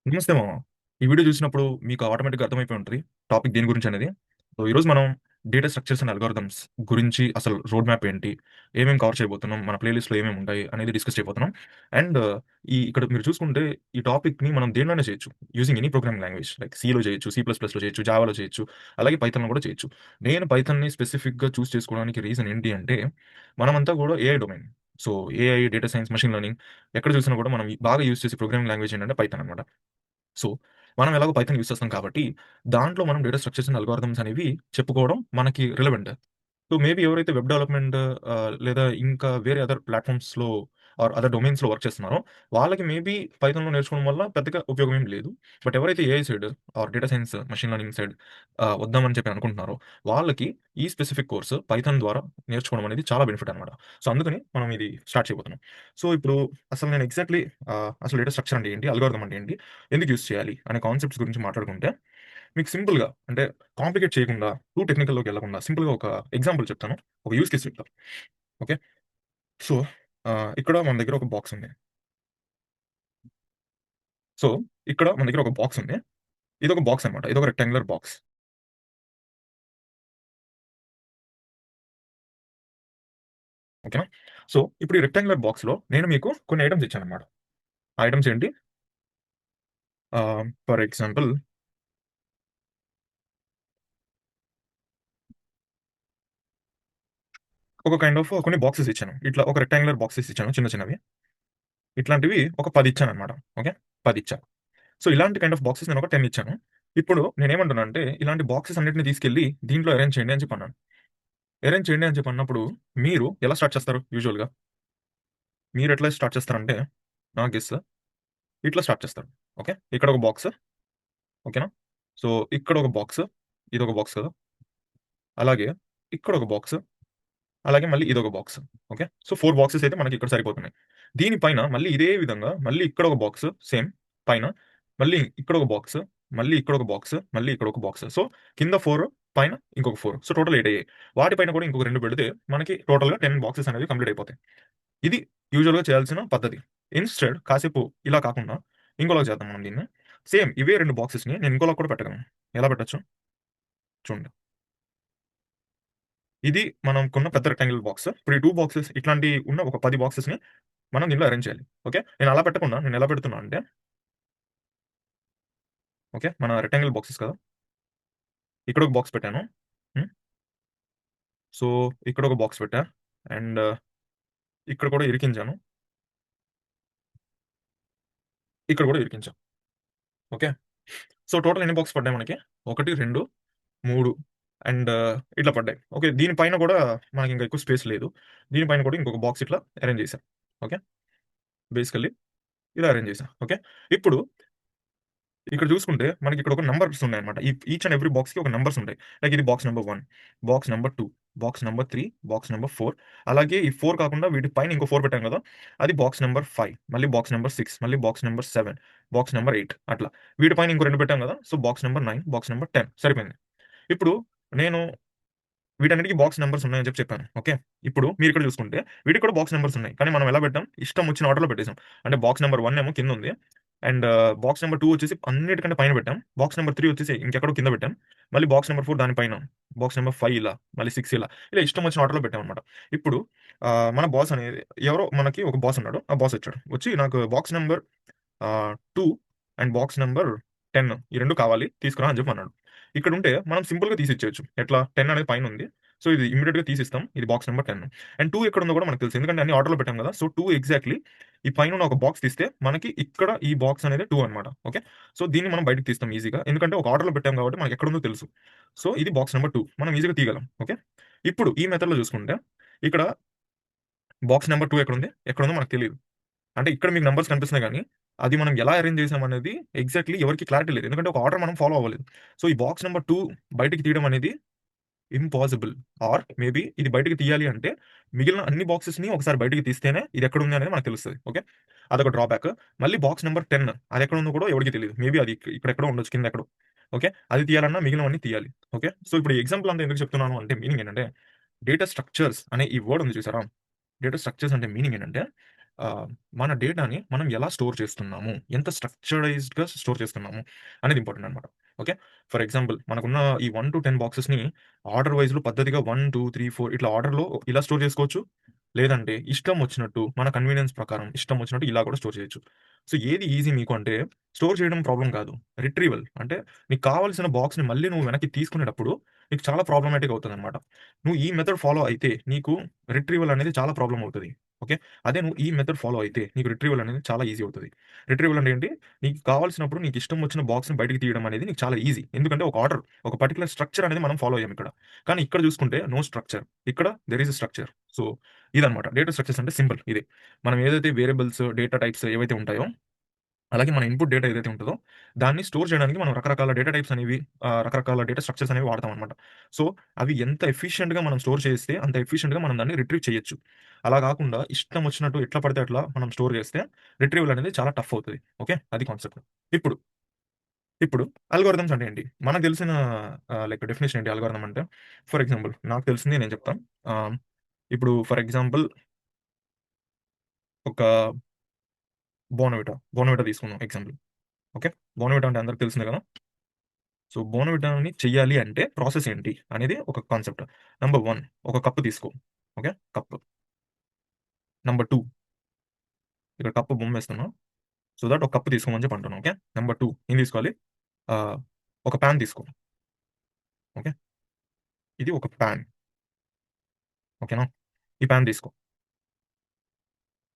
నమస్తే మామ. ఈ వీడియో చూసినప్పుడు మీకు ఆటోమేటిక్‌గా అర్థమైపోయి ఉంటది. టాపిక్ దేని గురించనేది. సో, ఈరోజు మనం డేటా స్ట్రక్చర్స్ అండ్ అల్గోరిథమ్స్ గురించి అసలు రోడ్ మ్యాప్ ఏంటి? ఏమేమి కవర్ చేయబోతున్నాం? మన ప్లే లిస్ట్‌లో ఏమేమి ఉంటాయి? అనేది డిస్కస్ చేయబోతున్నాం. అండ్ ఇక్కడ మీరు చూసుకుంటే ఈ టాపిక్‌ని మనం దేనిలోనే చేయొచ్చు. Using any programming language like సీలో చేయొచ్చు, సి ప్లస్ ప్లస్‌లో చేయొచ్చు, జావాలో చేయొచ్చు, అలాగే పైథాన్‌లో కూడా చేయొచ్చు. నేను పైథాన్‌ని స్పెసిఫిక్‌గా చూజ్ చేసుకోవడానికి రీజన్ ఏంటి అంటే, మనమంతా కూడా AI domain. So, AI, data science, machine learning ఎక్కడ చూసినా కూడా మనం బాగా యూజ్ చేసే ప్రోగ్రామింగ్ లాంగ్వేజ్ ఏంటంటే పైథాన్ అనమాట. సో, మనం ఎలాగో పైథాన్ యూజ్ చేస్తాం కాబట్టి, దాంట్లో మనం డేటా స్ట్రక్చర్స్ అండ్ అల్గోరిథమ్స్ అనేవి చెప్పుకోవడం మనకి రిలవెంట్. సో, మేబీ ఎవరైతే వెబ్ డెవలప్‌మెంట్ లేదా ఇంకా వేరే అదర్ ప్లాట్‌ఫార్మ్స్‌లో ఆర్ అదర్ డొమైన్స్‌లో వర్క్ చేస్తున్నారో, వాళ్ళకి మేబీ పైథాన్‌లో నేర్చుకోవడం వల్ల పెద్దగా ఉపయోగం ఏమి లేదు. బట్ ఎవరైతే AI side or data science, machine learning side వద్దామని చెప్పి అనుకుంటున్నారో, వాళ్ళకి ఈ స్పెసిఫిక్ కోర్స్ పైథాన్ ద్వారా నేర్చుకోవడం అనేది చాలా బెనిఫిట్ అనమాట. సో, అందుకని మనం ఇది స్టార్ట్ చేయబోతున్నాం. సో, ఇప్పుడు అసలు నేను ఎగ్జాక్ట్‌లీ అసలు డేటా స్ట్రక్చర్ అంటే ఏంటి? అల్గోరిథం అంటే ఏంటి? ఎందుకు యూజ్ చేయాలి? అనే కాన్సెప్ట్స్ గురించి మాట్లాడుకుంటే, మీకు సింపుల్‌గా అంటే కాంప్లికేట్ చేయకుండా, టూ టెక్నికల్‌లోకి వెళ్ళకుండా సింపుల్‌గా ఒక ఎగ్జాంపుల్ చెప్తాను. ఒక యూజ్ కేస్ చెప్తా. ఓకే. సో, ఇక్కడ మన దగ్గర ఒక బాక్స్ ఉంది. సో, ఇక్కడ మన దగ్గర ఒక బాక్స్ ఉంది. ఇదొక బాక్స్ అన్నమాట. ఇదొక రెక్టాంగులర్ బాక్స్. ఓకేనా? సో, ఇప్పుడు ఈ రెక్టాంగులర్ బాక్స్‌లో నేను మీకు కొన్ని ఐటెమ్స్ ఇచ్చానన్నమాట. ఆ ఐటెమ్స్ ఏంటి? ఫర్ ఎగ్జాంపుల్ ఒక కైండ్ ఆఫ్ కొన్ని బాక్సెస్ ఇచ్చాను. ఇట్లా ఒక రెక్టాంగులర్ బాక్సెస్ ఇచ్చాను చిన్న చిన్నవి. ఇట్లాంటివి ఒక 10 ఇచ్చానన్నమాట. ఓకే. 10 ఇచ్చా. సో, ఇలాంటి కైండ్ ఆఫ్ బాక్సెస్ నేనొక 10 ఇచ్చాను. ఇప్పుడు నేనేమంటున్నానంటే, ఇలాంటి బాక్సెస్ అన్నిటిని తీసుకెళ్ళి దీంట్లో అరేంజ్ చేయండి అని చెప్పన్నాను. అరేంజ్ చేయండి అని చెప్పి అన్నప్పుడు, మీరు ఎలా స్టార్ట్ చేస్తారు యూజువల్‌గా? మీరెట్లా స్టార్ట్ చేస్తారంటే, నా గెస్ ఇట్లా స్టార్ట్ చేస్తారు. ఓకే. ఇక్కడ ఒక బాక్స్. ఓకేనా? సో, ఇక్కడ ఒక బాక్స్. ఇదొక బాక్స్ కదా! అలాగే ఇక్కడ ఒక బాక్స్. అలాగే మళ్ళీ ఇదొక బాక్స్. ఓకే. సో, 4 బాక్సెస్ అయితే మనకి ఇక్కడ సరిపోతున్నాయి. దీని పైన మళ్ళీ ఇదే విధంగా మళ్ళీ ఇక్కడ ఒక బాక్స్ సేమ్ పైన. మళ్ళీ ఇక్కడ ఒక బాక్స్. మళ్ళీ ఇక్కడ ఒక బాక్స్. మళ్ళీ ఇక్కడ ఒక బాక్స్. సో, కింద 4 పైన ఇంకొక 4. సో, టోటల్ 8 అయ్యాయి. వాటి పైన కూడా ఇంకొక 2 పెడితే మనకి టోటల్‌గా 10 బాక్సెస్ అనేవి కంప్లీట్ అయిపోతాయి. ఇది యూజువల్‌గా చేయాల్సిన పద్ధతి. ఇన్‌స్టెడ్ కాసేపు ఇలా కాకుండా ఇంకోలాగా చేద్దాం మనం దీన్ని. సేమ్ ఇవే 2 బాక్సెస్‌ని నేను ఇంకోలా కూడా పెట్టగలను. ఎలా పెట్టొచ్చు? చూడండి. ఇది మనం కొన్న పెద్ద రెక్టాంగిల్ బాక్స్. ఇప్పుడు ఈ 2 బాక్సెస్ ఇట్లాంటి ఉన్న ఒక 10 బాక్సెస్‌ని మనం దీనిలో అరేంజ్ చేయాలి. ఓకే. నేను అలా పెట్టకుండా నేను ఎలా పెడుతున్నా అంటే, ఓకే. మన రెక్టాంగిల్ బాక్సెస్ కదా! ఇక్కడ ఒక బాక్స్ పెట్టాను. హ్మ్. సో, ఇక్కడ ఒక బాక్స్ పెట్టా. అండ్ ఇక్కడ కూడా ఇరికించాను. ఇక్కడ కూడా ఇరికించా. ఓకే. సో, టోటల్ ఎన్ని బాక్స్ పడ్డాయి మనకి? 1, 2, 3 అండ్ ఇట్లా పడ్డాయి. ఓకే. దీని పైన కూడా మనకింక ఎక్కువ స్పేస్ లేదు. దీని పైన కూడా ఇంకొక బాక్స్ ఇట్లా అరేంజ్ చేశా. ఓకే. బేసికల్లీ ఇలా అరేంజ్ చేశా. ఓకే. ఇప్పుడు ఇక్కడ చూసుకుంటే మనకిక్కడ ఒక నంబర్స్ ఉన్నాయన్నమాట. ఈచ్ అండ్ ఎవ్రీ బాక్స్‌కి ఒక నంబర్స్ ఉంటాయి. లైక్ ఇది box number 1, box number 2, box number 3, box number 4 అలాగే ఈ 4 కాకుండా వీటి పైన ఇంకో 4 పెట్టాం కదా! అది బాక్స్ నంబర్ 5, మళ్ళీ బాక్స్ నంబర్ 6, మళ్ళీ బాక్స్ నంబర్ 7, బాక్స్ నంబర్ 8 అట్లా. వీటి పైన ఇంకో 2 పెట్టాం కదా! So, box number 9, box number 10 సరిపోయింది. ఇప్పుడు నేను వీటన్నిటికి బాక్స్ నంబర్స్ ఉన్నాయని చెప్పాను. ఓకే. ఇప్పుడు మీరిక్కడ చూసుకుంటే వీటికి కూడా బాక్స్ నంబర్స్ ఉన్నాయి. కానీ మనం ఎలా పెట్టాం? ఇష్టం వచ్చిన ఆర్డర్‌లో పెట్టేసాం. అంటే బాక్స్ నంబర్ 1 ఏమో కిందుంది. అండ్ బాక్స్ నంబర్ 2 వచ్చేసి అన్నిటికంటే పైన పెట్టాం. బాక్స్ నంబర్ 3 వచ్చేసి ఇంకెక్కడో కింద పెట్టాం. మళ్ళీ బాక్స్ నంబర్ 4 దాని పైన. బాక్స్ నంబర్ 5 ఇలా, మళ్ళీ 6 ఇలా, ఇలా ఇష్టం వచ్చిన ఆర్డర్‌లో పెట్టామన్నమాట. ఇప్పుడు మన బాస్ అనేది ఎవరో మనకి ఒక బాస్ ఉన్నాడు. ఆ బాస్ వచ్చాడు. వచ్చి నాకు box number 2 and box number 10 ఈ 2 కావాలి తీసుకురా అని చెప్పి అన్నాడు. ఇక్కడుంటే మనం సింపుల్‌గా తీసిచ్చేయొచ్చు. ఎట్లా 10 అనేది పైనుంది. సో, ఇది ఇమ్మీడియేట్‌గా తీసిస్తాం. ఇది బాక్స్ నంబర్ 10 అండ్ 2 ఎక్కడుందో కూడా మనకు తెలుసు. ఎందుకంటే అన్ని ఆర్డర్‌లో పెట్టాం కదా! సో, 2 ఎగ్జాక్ట్‌లీ ఈ పైనున్న ఒక బాక్స్ తీస్తే మనకి ఇక్కడ ఈ బాక్స్ అనేది 2 అన్నమాట. ఓకే. సో, దీన్ని మనం బయటికి తీస్తాం ఈజీగా. ఎందుకంటే ఒక ఆర్డర్‌లో పెట్టాం కాబట్టి మనకి ఎక్కడుందో తెలుసు. సో, ఇది బాక్స్ నంబర్ 2 మనం ఈజీగా తీయగలం. ఓకే. ఇప్పుడు ఈ మెథడ్‌లో చూసుకుంటే ఇక్కడ బాక్స్ నంబర్ 2 ఎక్కడుంది? ఎక్కడుందో మనకు తెలీదు. అంటే ఇక్కడ మీకు నంబర్స్ కనిపిస్తున్నాయి గానీ, అది మనం ఎలా అరేంజ్ చేసామనేది ఎగ్జాక్ట్‌లీ ఎవరికీ క్లారిటీ లేదు. ఎందుకంటే ఒక ఆర్డర్ మనం ఫాలో అవ్వలేదు. సో, ఈ బాక్స్ నంబర్ 2 బయటికి తీయడం అనేది ఇంపాసిబుల్. ఆర్ మేబీ ఇది బయటికి తీయాలి అంటే మిగిలిన అన్ని బాక్సెస్‌ని ఒకసారి బయటికి తీస్తేనే ఇది ఎక్కడుంది అనేది మనకు తెలుస్తది. ఓకే. అదొక డ్రాబ్యాక్. మళ్ళీ బాక్స్ నంబర్ 10 అది ఎక్కడుందో కూడా ఎవరికీ తెలీదు. మేబీ అది ఇక్కడెక్కడో ఉండొచ్చు కిందెక్కడో. ఓకే. అది తీయాలన్నా మిగిలినవన్నీ తీయాలి. ఓకే. సో, ఇప్పుడు ఈ ఎగ్జాంపుల్ అంతా ఎందుకు చెప్తున్నాను అంటే మీనింగ్ ఏంటంటే, డేటా స్ట్రక్చర్స్ అనే ఈ వర్డ్ ఉంది చూసారా? డేటా స్ట్రక్చర్స్ అంటే మీనింగ్ ఏంటంటే, ఆహ్, మన డేటాని మనం ఎలా స్టోర్ చేస్తున్నాము? ఎంత స్ట్రక్చర్డైజ్డ్‌గా స్టోర్ చేస్తున్నాము? అనేది ఇంపార్టెంట్ అనమాట. ఓకే. ఫర్ ఎగ్జాంపుల్ మనకున్న ఈ 1-10 బాక్సెస్‌ని ఆర్డర్ వైస్‌లో పద్ధతిగా 1, 2, 3, 4 ఇట్లా ఆర్డర్‌లో ఇలా స్టోర్ చేసుకోవచ్చు. లేదంటే ఇష్టం వచ్చినట్టు మన కన్వీనియన్స్ ప్రకారం ఇష్టం వచ్చినట్టు ఇలా కూడా స్టోర్ చేయొచ్చు. సో, ఏది ఈజీ మీకు అంటే స్టోర్ చేయడం ప్రాబ్లమ్ కాదు. రిట్రీవల్ అంటే నీకు కావాల్సిన బాక్స్‌ని మళ్ళీ నువ్వు వెనక్కి తీసుకునేటప్పుడు నీకు చాలా ప్రాబ్లమాటిక్ అవుతదనమాట. నువ్వు ఈ మెథడ్ ఫాలో అయితే నీకు రిట్రీవల్ అనేది చాలా ప్రాబ్లమ్ అవుతది. ఓకే. అదే నువ్వు ఈ మెథడ్ ఫాలో అయితే నీకు రిట్రీవల్ అనేది చాలా ఈజీ అవుతది. రిట్రీవల్ అంటే ఏంటి? నీకు కావాల్సినప్పుడు నీకు ఇష్టం వచ్చిన బాక్స్‌ని బయటికి తీయడం అనేది నీకు చాలా ఈజీ. ఎందుకంటే ఒక ఆర్డర్, ఒక పర్టిక్యులర్ స్ట్రక్చర్ అనేది మనం ఫాలో అయ్యాం ఇక్కడ. కానీ ఇక్కడ చూసుకుంటే నో స్ట్రక్చర్. ఇక్కడ there is a structure. So, ఇదన్నమాట. డేటా స్ట్రక్చర్స్ అంటే సింపుల్ ఇదే. మనం ఏదైతే వేరియబుల్స్, డేటా టైప్స్ ఏవైతే ఉంటాయో అలాగే మన ఇన్‌పుట్ డేటా ఏదైతే ఉంటదో, దాన్ని స్టోర్ చేయడానికి మనం రకరకాల డేటా టైప్స్ అనేవి రకరకాల డేటా స్ట్రక్చర్స్ అనేవి వాడతామనమాట. సో, అవి ఎంత ఎఫిషియంట్‌గా మనం స్టోర్ చేస్తే, అంత ఎఫిషియంట్‌గా మనం దాన్ని రిట్రీవ్ చేయొచ్చు. అలా గాకుండా ఇష్టం వచ్చినట్టు ఎట్లా పడితే అట్లా మనం స్టోర్ చేస్తే, రిట్రీవల్ అనేది చాలా టఫ్ అవుతది. ఓకే. అది కాన్సెప్ట్. ఇప్పుడు, ఇప్పుడు అల్గోరిథమ్స్ అంటే ఏంటి? మనకు తెలిసిన లైక్ డెఫినిషన్ ఏంటి అల్గోరిథం అంటే? ఫర్ ఎగ్జాంపుల్ నాకు తెలిసింది నేను చెప్తాను. ఆహ్, ఇప్పుడు ఫర్ ఎగ్జాంపుల్ ఒక బోర్న్‌విటా తీసుకుందాం ఎగ్జాంపుల్. ఓకే. బోర్న్‌విటా అంటే అందరికి తెలిసిందే కదా! సో, బోర్న్‌విటాని చెయ్యాలి అంటే ప్రాసెస్ ఏంటి అనేది ఒక కాన్సెప్ట్. నంబర్ 1 ఒక కప్ తీసుకో. ఓకే. కప్. నంబర్ 2 ఇక్కడ కప్ బొమ్మేస్తున్నా. సో థట్ ఒక కప్ తీసుకోమని చెప్పి అంటున్నా. ఓకే. నంబర్ 2 ఏం తీసుకోవాలి? ఆహ్, ఒక పాన్ తీసుకో. ఓకే. ఇది ఒక పాన్. ఓకేనా? ఈ పాన్ తీసుకో.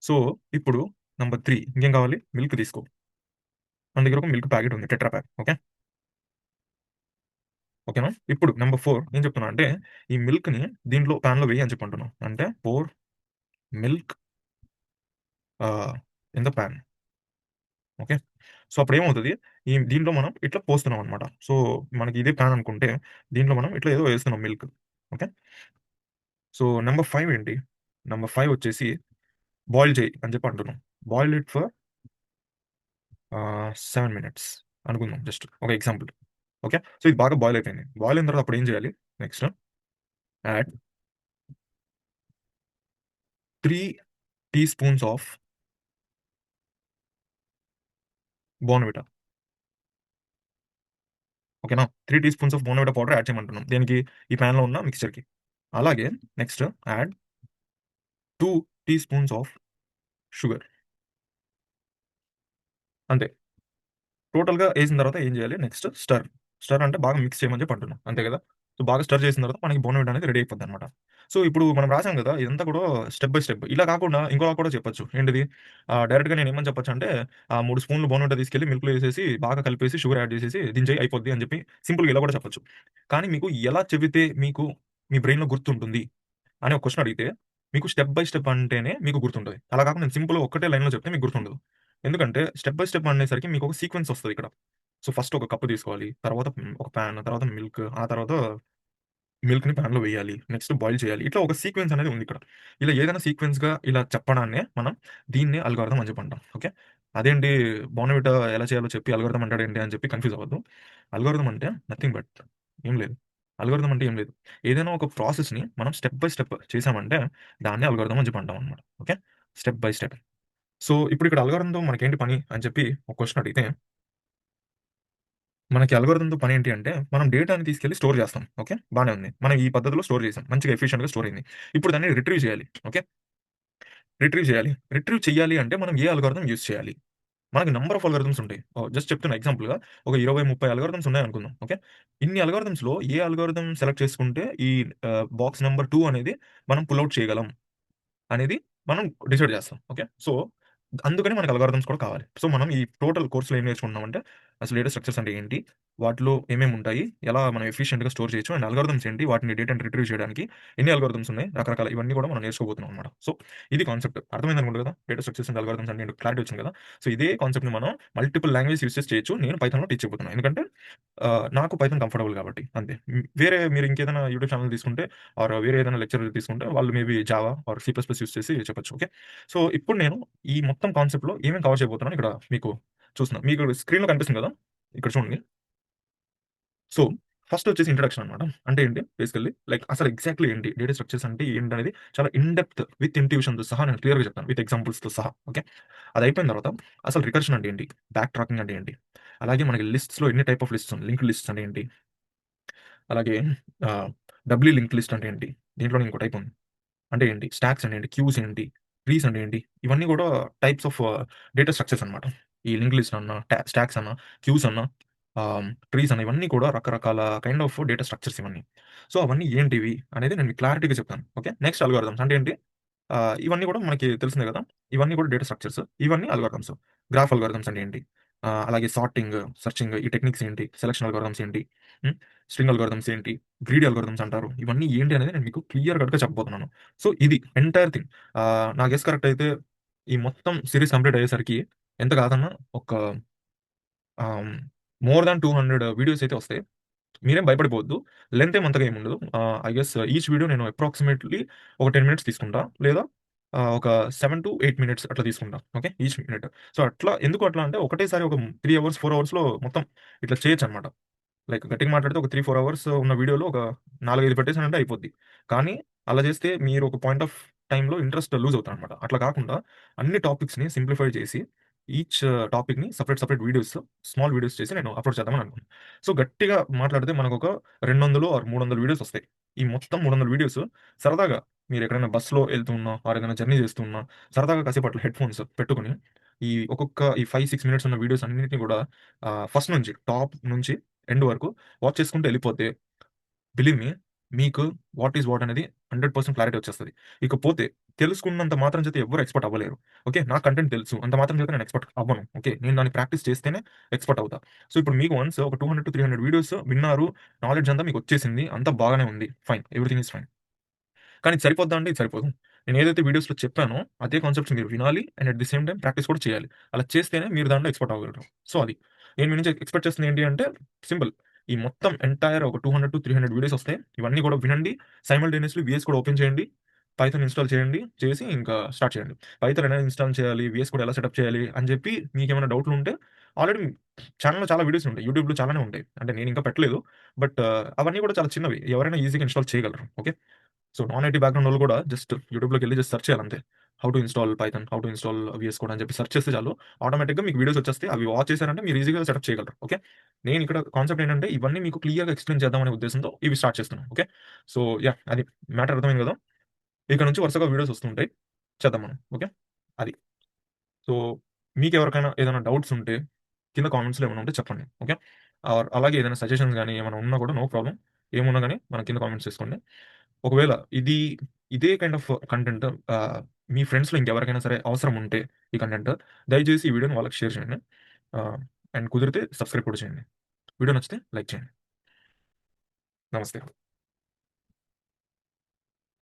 సో, ఇప్పుడు నంబర్ 3 ఇంకేం కావాలి? మిల్క్ తీసుకో. మన దగ్గర ఒక మిల్క్ ప్యాకెట్ ఉంది. Tetra pack. ఓకే. ఓకేనా? ఇప్పుడు నంబర్ 4 ఏం చెప్తున్నా అంటే ఈ మిల్క్‌ని దీంట్లో పాన్‌లో వెయ్యి అని చెప్పి అంటున్నా. అంటే pour milk in the pan. Okay. So, అప్పుడేమవుతది, దీంట్లో మనం ఇట్లా పోస్తున్నామనమాట. సో, మనకి ఇదే పాన్ అనుకుంటే, దీంట్లో మనం ఇట్లా ఏదో ఏస్తున్నాం మిల్క్. ఓకే. సో, నంబర్ 5 ఏంటి? నంబర్ 5 వచ్చేసి బాయిల్ చెయి అని చెప్పి అంటున్నాం. బాయిల్ ఇట్ ఫర్ 7 మినిట్స్ అనుకుందాం జస్ట్ ఒక ఎగ్జాంపుల్. ఓకే. సో, ఇది బాగా బాయిల్ అయిపోయింది. బాయిల్ అయిన తర్వాత అప్పుడేం చేయాలి? Next add 3 teaspoons of Bournvita. ఓకేనా? 3 teaspoons of Bournvita powder add చేయమంటున్నాం. దేనికి? ఈ పాన్‌లో ఉన్న మిక్స్చర్‌కి. అలాగే next add 2 teaspoons of sugar. అంతే. టోటల్‌గా ఏసిన తర్వాత ఏం జేయాలి? నెక్స్ట్ స్టర్. స్టర్ అంటే బాగా మిక్స్ చేయమని చెప్పి అంటున్నా. అంతే గదా! సో, బాగా స్టర్ చేసిన తర్వాత మనకి బోర్న్‌విటా అనేది రెడీ అయిపోద్దనమాట. సో, ఇప్పుడు మనం రాసాం గదా! ఇదంతా కూడా స్టెప్ బై స్టెప్. ఇలా కాకుండా ఇంకోలా కూడా చెప్పొచ్చు. ఏంటిది? డైరెక్ట్‌గా నేనేమని చెప్పొచ్చంటే 3 స్పూన్‌లు బోర్న్‌విటా తీసుకెళ్ళి మిల్క్‌లో ఏసేసి బాగా కలిపేసి షుగర్ యాడ్ చేసేసి దించేయి అయిపోద్ది అని చెప్పి సింపుల్‌గా ఇలా కూడా చెప్పొచ్చు. కానీ మీకు ఎలా చెబితే మీకు మీ బ్రెయిన్‌లో గుర్తుంటుంది అని ఒక క్వెషన్ అడిగితే, మీకు స్టెప్ బై స్టెప్ అంటేనే మీకు గుర్తుంటది. అలా కాకుండా నేను సింపుల్‌గా ఒక్కటే లైన్‌లో చెప్తే మీకు గుర్తుండదు. ఎందుకంటే స్టెప్ బై స్టెప్ అనేసరికి మీకొక సీక్వెన్స్ ఒస్తదిక్కడ. సో, ఫస్ట్ ఒక కప్ తీసుకోవాలి. తర్వాత ఒక పాన్, తర్వాత మిల్క్, ఆ తర్వాత మిల్క్‌ని పాన్‌లో వేయాలి. నెక్స్ట్ బాయిల్ చేయాలి. ఇట్లా ఒక సీక్వెన్స్ అనేది ఉందిక్కడ. ఇలా ఏదైనా సీక్వెన్స్‌గా ఇలా చెప్పడాన్నే మనం దీన్నే అల్గోరిథం అని చెప్పి అంటాం. ఓకే. అదేంటి బోర్న్‌విటా ఎలా చేయాలో చెప్పి అల్గోరిథం అంటాడేంటి అని చెప్పి కన్‌ఫ్యూజ్ అవ్వద్దు. అల్గోరిథం అంటే నథింగ్ బట్ ఏం లేదు. అల్గోరిథం అంటే ఏం లేదు. ఏదైనా ఒక ప్రాసెస్‌ని మనం స్టెప్ బై స్టెప్ చేసామంటే దాన్నే అల్గోరిథం అని చెప్పి అంటామనమాట. Okay. Step by step. So, ఇప్పుడు ఇక్కడ అల్గోరిథంతో మనకేంటి పని అని చెప్పి ఒక క్వెషన్ అడిగితే మనకి అల్గోరిథంతో పనేంటి అంటే, మనం డేటాని తీసుకెళ్ళి స్టోర్ జేస్తాం. ఓకే. బానే ఉంది. మనం ఈ పద్ధతిలో స్టోర్ చేసాం. మంచిగా ఎఫిషియంట్‌గా స్టోర్ అయింది. ఇప్పుడు దాన్ని రిట్రీవ్ చేయాలి. ఓకే. రిట్రీవ్ చేయాలి. రిట్రీవ్ చేయాలి అంటే మనం ఏ అల్గోరిథం యూజ్ చేయాలి? మనకి నంబర్ ఆఫ్ అల్గోరిథమ్స్ ఉంటాయి. జస్ట్ చెప్తున్నా ఎగ్జాంపుల్‌గా ఒక 20, 30 అల్గోరిథమ్స్ ఉన్నాయనుకుందాం. ఓకే. ఇన్ని అల్గోరిథమ్స్‌లో ఏ అల్గోరిథం సెలెక్ట్ చేసుకుంటే ఈ బాక్స్ నంబర్ 2 అనేది మనం పుల్ ఔట్ చేయగలం. అనేది మనం డిసైడ్ చేస్తాం. ఓకే. సో, అందుకని మనకు అల్గోరిథమ్స్ కూడా కావాలి. సో, మనం ఈ టోటల్ కోర్స్‌లో ఏం నేర్చుకుంటున్నామంటే, అసలు డేటా స్ట్రక్చర్స్ అంటే ఏంటి? వాటిలో ఏమేమి ఉంటాయి? ఎలా మనం ఎఫిషియంట్‌గా స్టోర్ చేయొచ్చు? అండ్ అల్గోరిథమ్స్ ఏంటి? వాటిని డేటాని రిట్రీవ్ చేయడానికి ఎన్ని అల్గోరిథమ్స్ ఉన్నాయి? రకరకాల ఇవన్నీ కూడా మనం నేర్చుకోబోతున్నాం అన్నమాట. సో, ఇది కాన్సెప్ట్. అర్థమైందనుకుంటా కదా! డేటా స్ట్రక్చర్స్ అండ్ అల్గోరిథమ్స్ అంటే ఏంటో క్లారిటీ వచ్చింది కదా! సో, ఇదే కాన్సెప్ట్‌ని మనం మల్టిపుల్ లాంగ్వేజెస్ యూజ్ చేసి చేయొచ్చు. నేను పైథాన్‌లో టీచ్ చేయబోతున్నాను. ఎందుకంటే నాకు పైథాన్ కంఫర్టబుల్ కాబట్టి అంతే. వేరే మీరు ఇంకేదైనా యూట్యూబ్ ఛానెల్ తీసుకుంటే వేరే ఏదైనా లెక్చరర్ తీసుకుంటే వాళ్ళు maybe Java or C plus plus use చేసి చెప్పొచ్చు. ఓకే. సో, ఇప్పుడు నేను ఈ మొత్తం కాన్సెప్ట్‌లో ఏమేమి కవర్ చేయబోతున్నానో ఇక్కడ మీకు చూస్తున్నా. మీకు స్క్రీన్‌లో కనిపిస్తుంది కదా! ఇక్కడ చూడండి. సో, ఫస్ట్ వచ్చేసి ఇంట్రడక్షన్ అనమాట. అంటే ఏంటి బేసికల్లీ లైక్ అసలు ఎగ్జాక్ట్‌లీ ఏంటి? డేటా స్ట్రక్చర్స్ అంటే ఏంటనేది చాలా ఇన్ డెప్త్ విత్ ఇంట్యూషన్‌తో సహా నేను క్లియర్‌గా చెప్తాను. విత్ ఎగ్జాంపుల్స్‌తో సహా. ఓకే. అది అయిపోయిన తర్వాత అసలు రికర్షన్ అంటే ఏంటి? బ్యాక్ ట్రాకింగ్ అంటే ఏంటి? అలాగే మనకి లిస్ట్స్‌లో ఎన్ని టైప్ ఆఫ్ లిస్ట్స్ ఉన్నాయి? లింక్డ్ లిస్ట్స్ అంటే ఏంటి? అలాగే ఆహ్, డబ్లీ లింక్డ్ లిస్ట్ అంటే ఏంటి? దీంట్లోనే ఇంకో టైప్ ఉంది. అంటే ఏంటి? స్టాక్స్ అంటే ఏంటి? క్యూస్ ఏంటి? ట్రీస్ అంటే ఏంటి? ఇవన్నీ గూడా టైప్స్ ఆఫ్ డేటా స్ట్రక్చర్స్ అనమాట. ఈ లింక్ లిస్ట్ అన్నా, స్టాక్స్ అన్నా, క్యూస్ అన్నా, ట్రీస్ అన్నా ఇవన్నీ కూడా రకరకాల కైండ్ ఆఫ్ డేటా స్ట్రక్చర్స్ ఇవన్నీ. సో, అవన్నీ ఏంటివి అనేది నేను మీకు క్లారిటీగా చెప్తాను. ఓకే. నెక్స్ట్ అల్గోరిథమ్స్ అంటే ఏంటి? ఇవన్నీ గూడా మనకి తెలిసిందే గదా! ఇవన్నీ కూడా డేటా స్ట్రక్చర్స్. ఇవన్నీ అల్గోరిథమ్స్. గ్రాఫ్ అల్గోరిథమ్స్ అంటే ఏంటి? అలాగే సార్టింగ్, సెర్చింగ్ ఈ టెక్నిక్స్ ఏంటి? సెలక్షన్ అల్గోరిథమ్స్ ఏంటి? హ్మ్. స్ట్రింగ్ అల్గోరిథమ్స్ ఏంటి? గ్రీడీ అల్గోరిథమ్స్ అంటారు. ఇవన్నీ ఏంటి అనేది నేను మీకు క్లియర్ కట్‌గా చెప్పబోతున్నాను. సో, ఇది ఎంటైర్ థింగ్. నా గెస్ కరెక్ట్ అయితే ఈ మొత్తం సీరీస్ కంప్లీట్ అయ్యేసరికి ఎంత కాదన్నా ఒక ఆహ్, మోర్ థాన్ 200 వీడియోస్ అయితే వస్తాయి. మీరేం భయపడిపోవద్దు. లెంత్ ఏమి అంతగా ఏముండదు. ఐ గెస్ ఈచ్ వీడియో నేను అప్రాక్సిమేట్‌లీ ఒక 10 మినిట్స్ తీసుకుంటా. లేదా ఒక 7-8 మినిట్స్ అట్లా తీసుకుంటా. ఓకే. Each minute. సో, అట్లా ఎందుకు అట్లా అంటే ఒకటేసారి ఒక 3 అవర్స్, 4 అవర్స్‌లో మొత్తం ఇట్లా చేయొచ్చనమాట. లైక్ గట్టిగా మాట్లాడితే ఒక 3, 4 అవర్స్ ఉన్న వీడియోలో ఒక 4, 5 పెట్టేసానంటే అయిపోద్ది. కానీ అలా చేస్తే మీరు ఒక పాయింట్ ఆఫ్ టైమ్‌లో ఇంట్రెస్ట్ లూజ్ అవుతారనమాట. అట్లా కాకుండా అన్ని టాపిక్స్‌ని సింప్లిఫై చేసి ఈచ్ టాపిక్‌ని సెపరేట్ వీడియోస్, స్మాల్ వీడియోస్ చేసి నేను అప్‌లోడ్ చేద్దామని అనుకున్నాను. సో, గట్టిగా మాట్లాడితే మనకొక 200 ఆర్ 300 వీడియోస్ వస్తాయి. ఈ మొత్తం 300 వీడియోస్ సరదాగా మీరెక్కడైనా బస్‌లో ఎళ్తున్నా ఆర్ ఏదైనా జర్నీ చేస్తున్నా సరదాగా కాసేపు అట్లా హెడ్‌ఫోన్స్ పెట్టుకొని ఈ 5, 6 మినిట్స్ ఉన్న వీడియోస్ అన్నిటిని కూడా ఫస్ట్ నుంచి టాప్ నుంచి ఎండ్ వరకు వాచ్ చేసుకుంటూ ఎళ్ళిపోతే బిలీవ్ మీ మీకు వాట్ ఈస్ వాట్ అనేది 100% క్లారిటీ వచ్చేస్తది. ఇకపోతే తెలుసుకున్నంత మాత్రం చేత ఎవ్వరు ఎక్స్‌పర్ట్ అవ్వలేరు. ఓకే. నాకు కంటెంట్ తెలుసు. అంత మాత్రం చేత నేను ఎక్స్‌పర్ట్ అవ్వను. ఓకే. నేను దాన్ని ప్రాక్టీస్ చేస్తేనే ఎక్స్‌పర్ట్ అవుతా. సో, ఇప్పుడు మీకు వన్స్ ఒక 200-300 వీడియోస్ విన్నారు. నాలెడ్జ్ అంతా మీకొచ్చేసింది. అంతా బాగానే ఉంది. ఫైన్. Everything is fine. కానీ ఇది సరిపోద్దా అంటే ఇది సరిపోదు. నేను ఏదైతే వీడియోస్‌లో చెప్పానో అదే కాన్సెప్ట్స్ మీరు వినాలి. And at the same time practice కూడా చేయాలి. అలా చేస్తేనే మీరు దాంట్లో ఎక్స్‌పర్ట్ అవ్వగలరు. సో, అది. నేను మీ నుంచి ఎక్స్‌పెక్ట్ చేస్తుంది ఏంటి అంటే సింపుల్. ఈ మొత్తం ఎంటైర్ ఒక 200-300 వీడియోస్ వస్తాయి. ఇవన్నీ కూడా వినండి. సైమల్టేనియస్‌లీ వీఎస్ కోడ్ ఓపెన్ చేయండి. పైథాన్ ఇన్‌స్టాల్ చేయండి. చేసి ఇంకా స్టార్ట్ చేయండి. పైథాన్ ఎలా ఇన్‌స్టాల్ చేయాలి? వీఎస్ కోడ్ ఎలా సెటప్ చేయాలి? అని చెప్పి మీకేమైనా డౌట్‌లు ఉంటే ఆల్రెడీ ఛానెల్‌లో చాలా వీడియోస్ ఉంటాయి. యూట్యూబ్‌లో చాలానే ఉంటాయి. అంటే నేను ఇంకా పెట్టలేదు. బట్ అవన్నీ కూడా చాలా చిన్నవి. ఎవరైనా ఈజీగా ఇన్‌స్టాల్ చేయగలరు. Okay. So, non IT background వాళ్ళు కూడా జస్ట్ యూట్యూబ్‌లోకెళ్లి జస్ట్ సెర్చ్ చేయాలంతే. How to install Python, how to install VS code అని చెప్పి సెర్చ్ చేస్తే చాలు. ఆటోమేటిక్‌గా మీకు వీడియోస్ వచ్చేస్తాయి. అవి వాచ్ చేశారంటే మీరు ఈజీగా సెటప్ చేయగలరు. ఓకే. నేను ఇక్కడ కాన్సెప్ట్ ఏంటంటే ఇవన్నీ మీకు క్లియర్‌గా ఎక్స్‌ప్లెయిన్ చేద్దాం అనే ఉద్దేశంతో ఇవి స్టార్ట్ చేస్తున్నాను. ఓకే. So, yeah! అది మ్యాటర్ అర్థమైంది కదా! ఇక నుంచి వరుసగా వీడియోస్ వస్తుంటాయి. చేద్దాం మనం. ఓకే. అది. సో, మీకెవరికైనా ఏదైనా డౌట్స్ ఉంటే కింద కామెంట్స్‌లో ఏమైనా ఉంటే చెప్పండి. ఓకే. ఆర్ అలాగే ఏదైనా సజెషన్స్ గాని ఏమైనా ఉన్నా కూడా నో ప్రాబ్లమ్. ఏమున్నా గాని మన కింద కామెంట్స్ చేసుకోండి. ఒకవేళ ఇదే కైండ్ ఆఫ్ కంటెంట్ మీ ఫ్రెండ్స్‌లో ఇంకెవరికైనా సరే అవసరం ఉంటే ఈ కంటెంట్ దయచేసి ఈ వీడియోని వాళ్ళకి షేర్ చేయండి. ఆహ్, అండ్ కుదిరితే సబ్స్క్రైబ్ కూడా చేయండి. వీడియో నచ్చితే లైక్ చేయండి. నమస్తే.